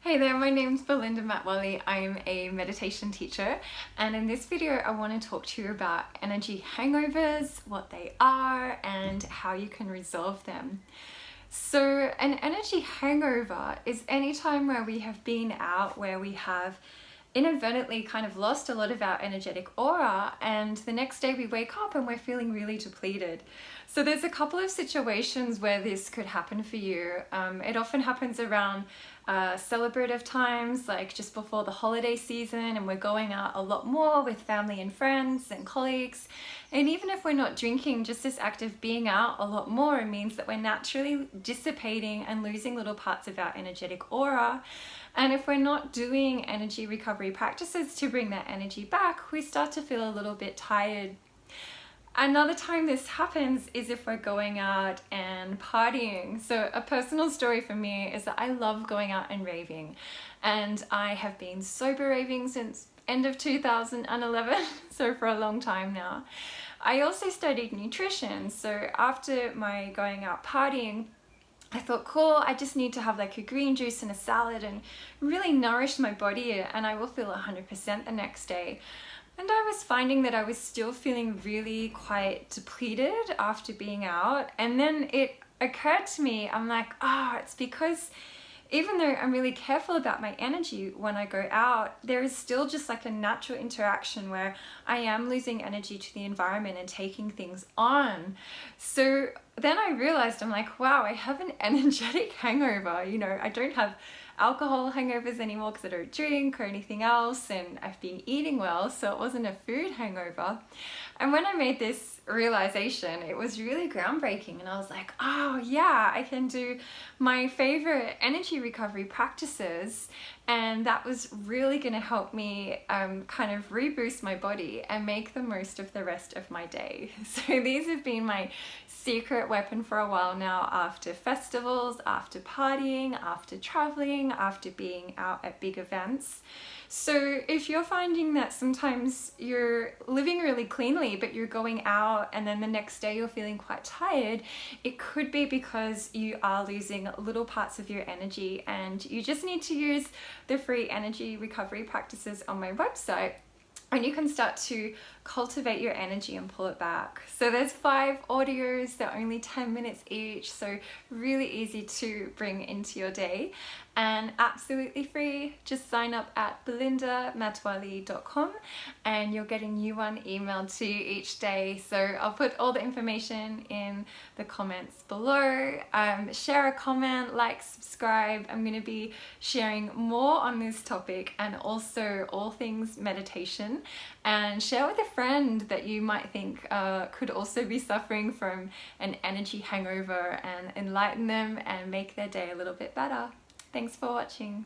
Hey there, my name's Belinda Matwally. I'm a meditation teacher, and in this video I want to talk to you about energy hangovers, what they are, and how you can resolve them. So an energy hangover is any time where we have been out, where we have inadvertently kind of lost a lot of our energetic aura, and the next day we wake up and we're feeling really depleted. So there's a couple of situations where this could happen for you. It often happens around celebrative times, like just before the holiday season, and we're going out a lot more with family and friends and colleagues. And even if we're not drinking, just this act of being out a lot more means that we're naturally dissipating and losing little parts of our energetic aura. And if we're not doing energy recovery practices to bring that energy back, we start to feel a little bit tired. Another time this happens is if we're going out and partying. So a personal story for me is that I love going out and raving, and I have been sober raving since end of 2011, so for a long time now. I also studied nutrition, so after my going out partying, I thought, cool, I just need to have like a green juice and a salad and really nourish my body, and I will feel 100% the next day. And I was finding that I was still feeling really quite depleted after being out. And then it occurred to me, I'm like, it's because even though I'm really careful about my energy when I go out, there is still just like a natural interaction where I am losing energy to the environment and taking things on. So then I realized, I'm like, wow, I have an energetic hangover. You know, I don't have alcohol hangovers anymore because I don't drink or anything else, and I've been eating well, so it wasn't a food hangover. And when I made this realization, it was really groundbreaking, and I was like, oh yeah, I can do my favorite energy recovery practices, and that was really going to help me kind of reboost my body and make the most of the rest of my day. So these have been my secret weapon for a while now, after festivals, after partying, after traveling, after being out at big events. So if you're finding that sometimes you're living really cleanly but you're going out and then the next day you're feeling quite tired, it could be because you are losing little parts of your energy, and you just need to use the free energy recovery practices on my website, and you can start to cultivate your energy and pull it back. So there's 5 audios, they're only 10 minutes each, so really easy to bring into your day and absolutely free. Just sign up at belindamatwally.com and you'll get a new one emailed to you each day. So I'll put all the information in the comments below. Share a comment, like, subscribe. I'm going to be sharing more on this topic and also all things meditation, and share with a friend that you might think could also be suffering from an energy hangover, and enlighten them and make their day a little bit better. Thanks for watching.